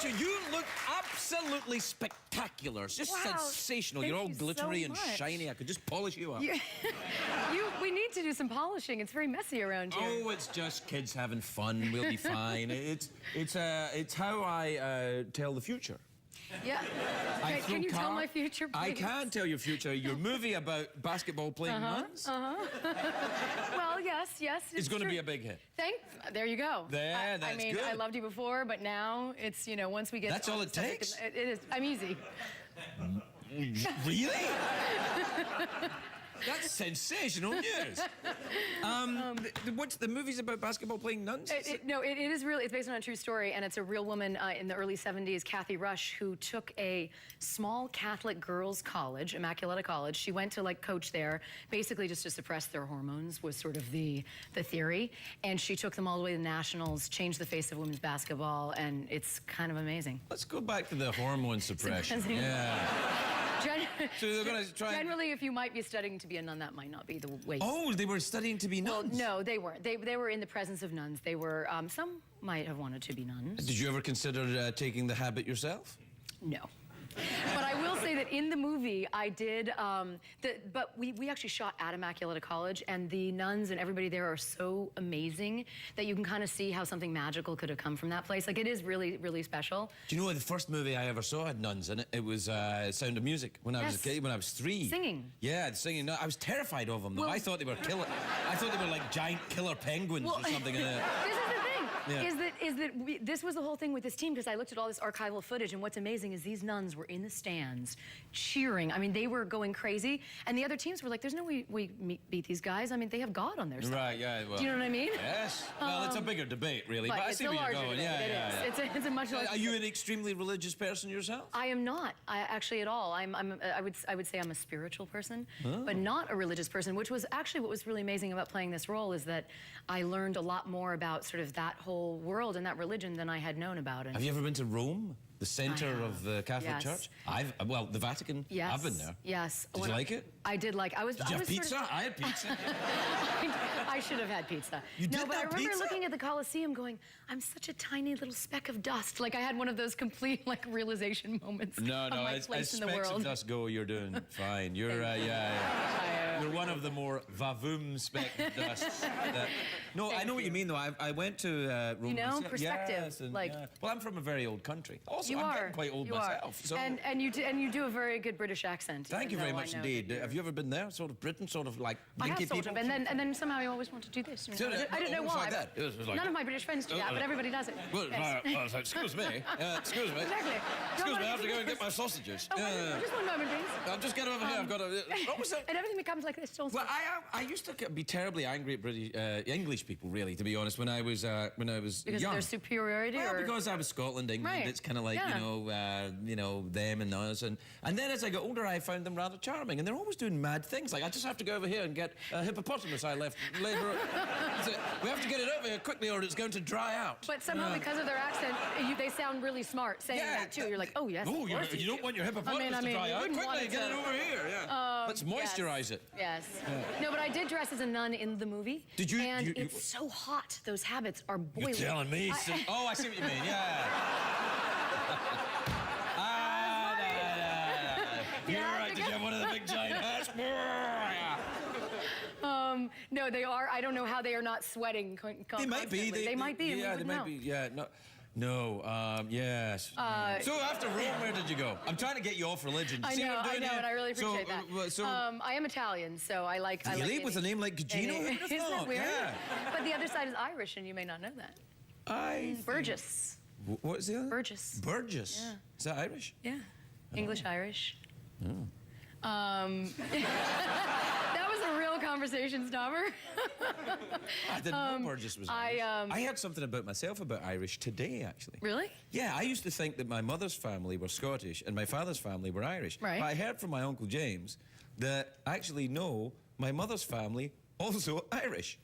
you. You look absolutely spectacular. It's just sensational. Thank You're all you glittery so and much. shiny. I could just polish you up. We need to do some polishing. It's very messy around here. Oh, it's just kids having fun. We'll be fine. It's how I tell the future. Yeah. Okay, can you tell my future, please? I can tell your future. Your movie about basketball playing nuns. Well, yes. It's going to be a big hit. There you go. That's I mean, good. I loved you before, but now it's, you know, once we get... That's all it takes? It is. I'm easy. Really? That's sensational news. What's the movie's about basketball playing nuns? No, it is real. It's based on a true story, and it's a real woman in the early 70s, Kathy Rush, who took a small Catholic girls' college, Immaculata College. She went to like coach there, basically just to suppress their hormones was sort of the theory. And she took them all the way to the nationals, changed the face of women's basketball, and it's kind of amazing. Let's go back to the hormone suppression. So they're going to try. Generally, if you might be studying to be a nun, that might not be the way. Oh, they were studying to be nuns? Well, no, they weren't. They were in the presence of nuns. They were, some might have wanted to be nuns. Did you ever consider taking the habit yourself? No. But I will say that in the movie, I did, but we actually shot at Immaculata College, and the nuns and everybody there are so amazing that you can kind of see how something magical could have come from that place. Like, it is really, really special. Do you know what, the first movie I ever saw had nuns in it? It was Sound of Music when I was a kid, when I was 3. Singing. Yeah, singing. No, I was terrified of them, though. Well, I thought they were killer. I thought they were like giant killer penguins or something. This is the thing. Yeah. This was the whole thing with this team, because I looked at all this archival footage, and what's amazing is these nuns were in the stands cheering. I mean, they were going crazy, and the other teams were like, there's no way we beat these guys. I mean, they have God on their side. Right, yeah, well. Do you know what I mean? Yes. Well, it's a bigger debate, really, but I it's see where you're going. Yeah. It's a much larger. Are you an extremely religious person yourself? I am not. Actually at all. I would say I'm a spiritual person, but not a religious person, which was actually what was really amazing about playing this role, is that I learned a lot more about sort of that whole world and that religion than I had known about it. Have you ever been to Rome, the center of the Catholic Church? Well, the Vatican. Yes. I've been there. Yes. Did you like it? I did like. Did you have pizza? I had pizza. I should have had pizza. You did but I remember pizza? looking at the Colosseum going, I'm such a tiny little speck of dust. Like, I had one of those complete, like, realization moments. No, of my as place in the specks world. of dust go, you're doing fine. You're, you're one of the more vavoom speck of dust. No, I know what you mean, though. I went to Rome. You know, perspective. Yes, and, like, well, I'm from a very old country. Also, you I'm are. getting quite old myself. So. And you do a very good British accent. Thank you very much indeed. Have you ever been there? Sort of Britain, sort of like I have people? sort of, and then somehow I always want to do this. I don't know why. Like that. It was like none of my British friends do that, but everybody does it. Well, excuse me. Excuse me. Exactly. Excuse me, I have to go and get my sausages. Just one moment, please. I'll just get over here. I've got a... What was that? And everything becomes like this. Also. Well, I used to be terribly angry at British English people, really, to be honest, when I was young. Because of their superiority, well, or because I was Scotland, England. Right. It's kind of like you know them and us, and then as I got older, I found them rather charming, and they're always doing mad things. Like, I just have to go over here and get a hippopotamus I left later. We have to get it over here quickly, or it's going to dry out. But somehow, because of their accent, they sound really smart saying that too. You're like, oh yes. Oh, you don't want your hippopotamus to dry out. Quickly, get it over here. Yeah. Let's moisturize it. Yes. No, but I did dress as a nun in the movie. Did you? And it's so hot. Those habits are boiling. You're telling me. Oh, I see what you mean. Yeah. You're right. Did you have one of the big giant hats? No, they are. I don't know how they are not sweating. They might be. They might be. Yeah, they might be. Yeah. No. Yes. So after Rome, where did you go? I'm trying to get you off religion. I know, and I really appreciate that. I am Italian, so I like. Really? With a name like Gugino? Isn't that weird? Yeah. But the other side is Irish, and you may not know that. Burgess. What is the other? Burgess. Burgess. Yeah. Is that Irish? Yeah. English-Irish. Oh. That was a real conversation stopper. I didn't know Burgess was Irish. I heard something about myself about Irish today, actually. Really? Yeah, I used to think that my mother's family were Scottish and my father's family were Irish. Right. But I heard from my Uncle James that actually, no, my mother's family also Irish.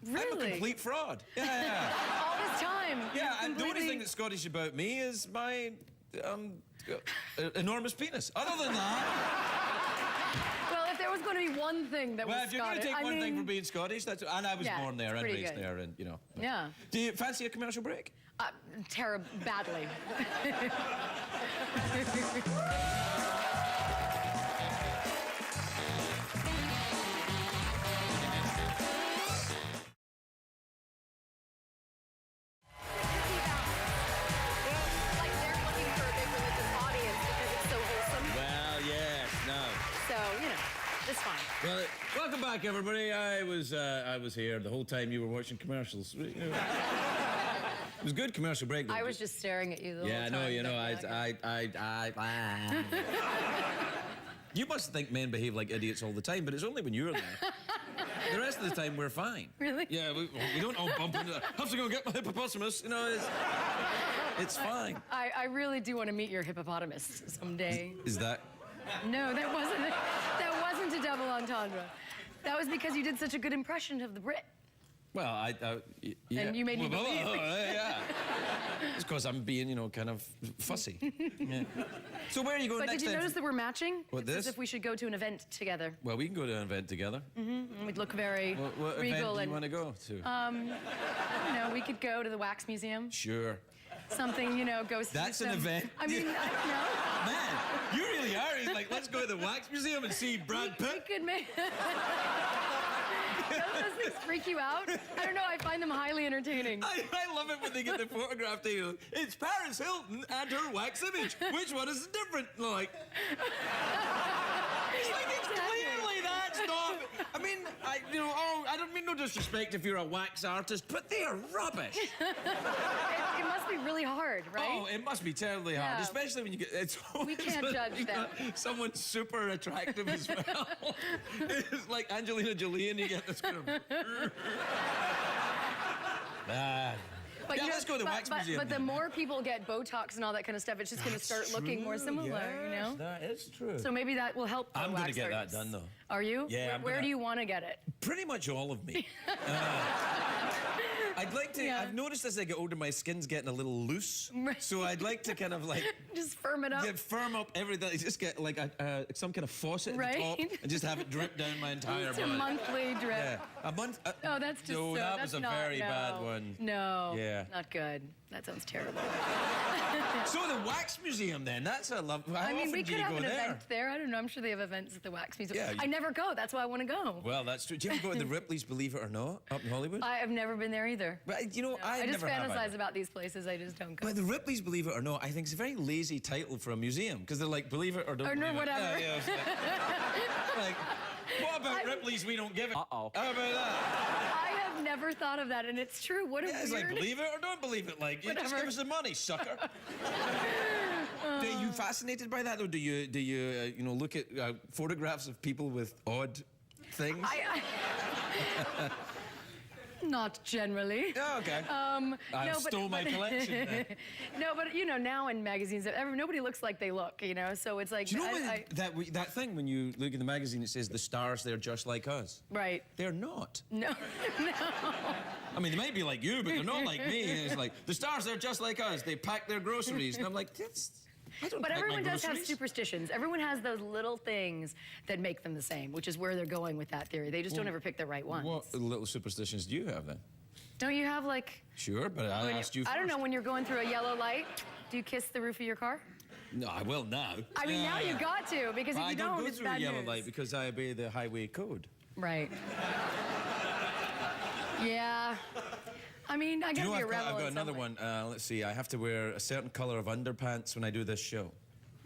Really? I'm a complete fraud. Yeah. All this time. Yeah, and the only thing that's Scottish about me is my enormous penis. Other than that... Well, if there was going to be one thing that Well, was if you're going to Scottish. take I one mean, thing for being Scottish, that's... And I was Yeah, born there it's and pretty raised good. there, and, you know. Yeah. Do you fancy a commercial break? Terrible, badly. Like they're looking for a big religious audience because it's so wholesome. Well, yes, no. So, you know, it's fine. Well, welcome back, everybody. I was here the whole time you were watching commercials. You know. It was a good commercial break. Though. I was just staring at you the whole Yeah, time. no, you know, I You must think men behave like idiots all the time, but it's only when you're there. The rest of the time, we're fine. Really? Yeah, we don't all bump into... Have to go get my hippopotamus, you know, it's fine. I really do want to meet your hippopotamus someday. Is that... No, that wasn't a double entendre. That was because you did such a good impression of the Brit. Well, yeah. And you made me believe. Yeah. It's because I'm being, you know, kind of fussy. Yeah. So where are you going But next did you time? notice that we're matching? What, It's this? as if we should go to an event together. Well, we can go to an event together. And we'd look very What event regal do you and want to go to? you know, we could go to the Wax Museum. Sure. Something, you know, go see That's an some- event? I mean, I don't know. Man, you really are. He's like, let's go to the Wax Museum and see Brad We Pitt. could make... Don't those things freak you out? I don't know, I find them highly entertaining. I love it when they get the photograph to you. It's Paris Hilton and her wax image. Which one is different? Like... It's like, it's clearly that's not... I mean, I don't mean no disrespect if you're a wax artist, but they are rubbish. It must be really hard, right? Oh, it must be terribly hard, Yeah. especially when you get... It's We can't judge that. Someone super attractive as well. It's like Angelina Jolie and you get this kind of... But yeah, you know, let's go to the Wax Museum. But the then. more people get Botox and all that kind of stuff, it's just going to start looking more similar, you know? That is true. So maybe that will help the I'm going to wax get that artists. done, though. Are you? Yeah, Where do you want to get it? Pretty much all of me. I'd like to... Yeah. I've noticed as I get older, my skin's getting a little loose. Right. So I'd like to kind of like... Just firm it up. firm up everything. Just get like some kind of faucet at the Right. top and just have it drip down my entire It's a body. monthly drip. Yeah. A month... Oh, that's just No, so, that that's was a not, very no. bad one. No. Yeah. Not good. That sounds terrible. So the Wax Museum, then. That's a love... How I mean, often we do could you have go an there? event there. I don't know. I'm sure they have events at the Wax Museum. Yeah, I never go. That's why I want to go. Well, that's true. Do you ever go to the Ripley's, believe it or not, up in Hollywood? I have never been there either. But, you know, No, I just never have fantasize either. about these places. I just don't go. But the Ripley's, believe it or not, I think it's a very lazy title for a museum because they're like, believe it or don't Or no, believe it. whatever. Yeah, it's like, what about Ripley's? We don't give it. Uh-oh. How about that? I have never thought of that, and it's true. What a Yeah, it's weird... like, believe it or don't believe it. Like, you just Whatever. give us the money, sucker. Are you fascinated by that, or do you you know, look at photographs of people with odd things? Not generally. Oh, okay. I I stole my collection then. No, but you know, now in magazines, nobody looks like they look. You know, so it's like Do you know that thing when you look in the magazine, it says the stars, they're just like us. right? They're not. No, no. I mean, they might be like you, but they're not like me. And it's like, the stars, they're just like us. They pack their groceries. And I'm like, I don't But pack everyone my does have groceries. superstitions. Everyone has those little things that make them the same, which is where they're going with that theory. They just don't ever pick the right ones. What little superstitions do you have then? Don't you have like? Sure, but I asked you first. I don't know. When you're going through a yellow light, do you kiss the roof of your car? No, I will now. I mean, now you got to, because if I you don't go it's through a bad yellow news. light because I obey the highway code. Right. Yeah. I mean, I Do gotta you know be a I've got rebel. in another some way. one. Let's see. I have to wear a certain color of underpants when I do this show.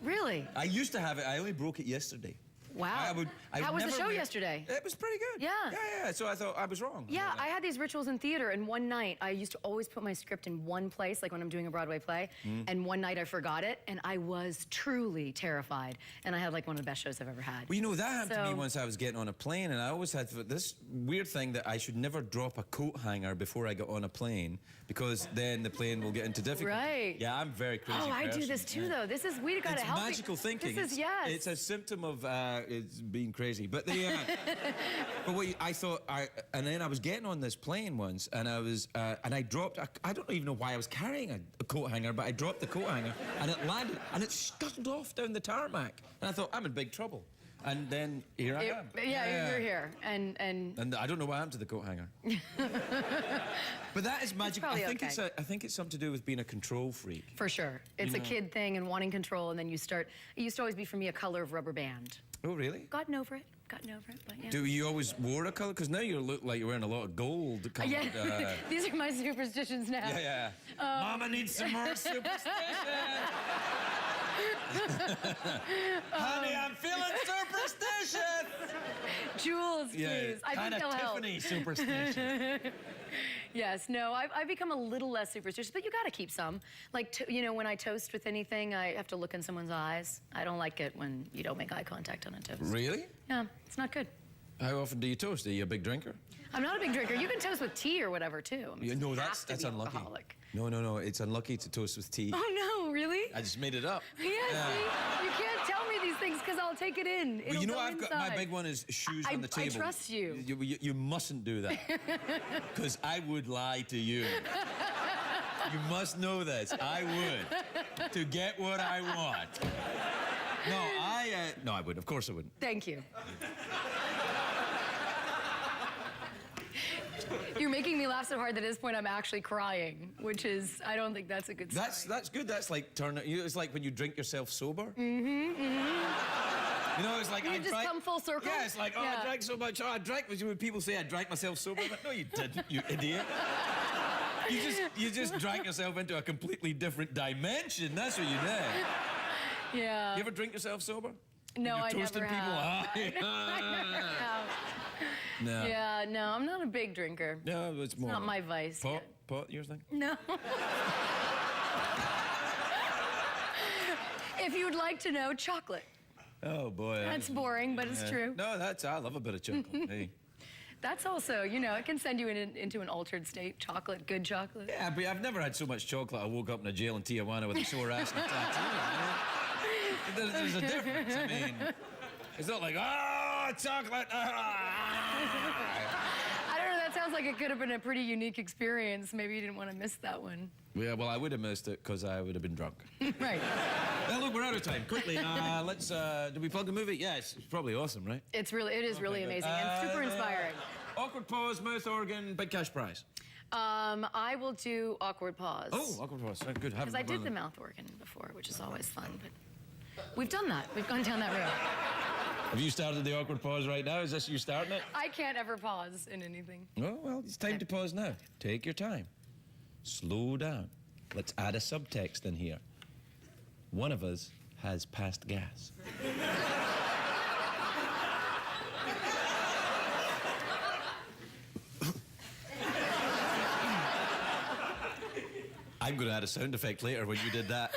Really? I used to have it. I only broke it yesterday. Wow. I would How was the never show wear- yesterday? It was pretty good. Yeah. Yeah. So I thought I was wrong. Yeah, I had these rituals in theater, and one night I used to always put my script in one place, like when I'm doing a Broadway play, and one night I forgot it, and I was truly terrified, and I had like one of the best shows I've ever had. Well, you know, that happened to me So- once I was getting on a plane, and I always had this weird thing that I should never drop a coat hanger before I got on a plane, because then the plane will get into difficulty. Right. Yeah, I'm very crazy. Oh, I do person. this too, Yeah. though. We gotta It's help. magical thinking. This is, yes. It's a symptom of it's being crazy. But but I thought, and then I was getting on this plane once, and I was, and I dropped. I don't even know why I was carrying a coat hanger, but I dropped the coat hanger, and it landed, and it scuttled off down the tarmac, and I thought, I'm in big trouble. And then here I am. Yeah, you're here. And I don't know what happened to the coat hanger. But that is magic. I think it's something to do with being a control freak. For sure. It's a kid thing and wanting control, and then it used to always be for me a color of rubber band. Oh, really? Gotten over it, but yeah. Do you always wore a color? Because now you look like you're wearing a lot of gold. Yeah, these are my superstitions now. Yeah. Mama needs some more superstition. Honey, I'm feeling superstitious. Jewels, please. I think they'll help. Tiffany superstition. Yes, no, I've become a little less superstitious, but you got to keep some. Like, when I toast with anything, I have to look in someone's eyes. I don't like it when you don't make eye contact on a toast. Really? Yeah, it's not good. How often do you toast? Are you a big drinker? I'm not a big drinker. You can toast with tea or whatever, too. I mean, no, that's unlucky. Alcoholic. No, it's unlucky to toast with tea. Oh, no, really? I just made it up. Yeah, see? You can't tell me these things because I'll take it in. Well, you know, my big one is shoes on the table. I trust you. You mustn't do that. Because I would lie to you. You must know this. I would. To get what I want. No, I wouldn't. Of course I wouldn't. Thank you. You're making me laugh so hard that at this point I'm actually crying, which is, I don't think that's a good sign. That's good. That's like it's like when you drink yourself sober. You know, it's like you just come full circle. Yeah, it's like, I drank so much. I drank. When people say I drank myself sober, but no, you didn't, you idiot. You just drank yourself into a completely different dimension. That's what you did. Yeah. You ever drink yourself sober? No, I never have. I never have. No. Yeah, no, I'm not a big drinker. No, it's more. Not my vice. Pot, your thing? No. If you would like to know, chocolate. Oh, boy. That's boring, but it's true. No, I love a bit of chocolate. Hey. That's also, it can send you into an altered state. Chocolate, good chocolate. Yeah, but I've never had so much chocolate. I woke up in a jail in Tijuana with a sore ass and a tattoo. There's a difference. I mean, it's not like, chocolate. I don't know, that sounds like it could have been a pretty unique experience. Maybe you didn't want to miss that one. Yeah, well, I would have missed it because I would have been drunk. Right. Well, look, we're out of time. Quickly, let's, do we plug a movie? Yeah, it's probably awesome, right? It is really amazing and super inspiring. Awkward pause, mouth organ, big cash prize. I will do awkward pause. Oh, awkward pause. Good. Because I did the mouth organ before, which is always fun, but we've done that. We've gone down that road. Have you started the awkward pause right now? Is this you starting it? I can't ever pause in anything. Oh, well, it's time to pause now. Take your time. Slow down. Let's add a subtext in here. One of us has passed gas. I'm going to add a sound effect later when you did that.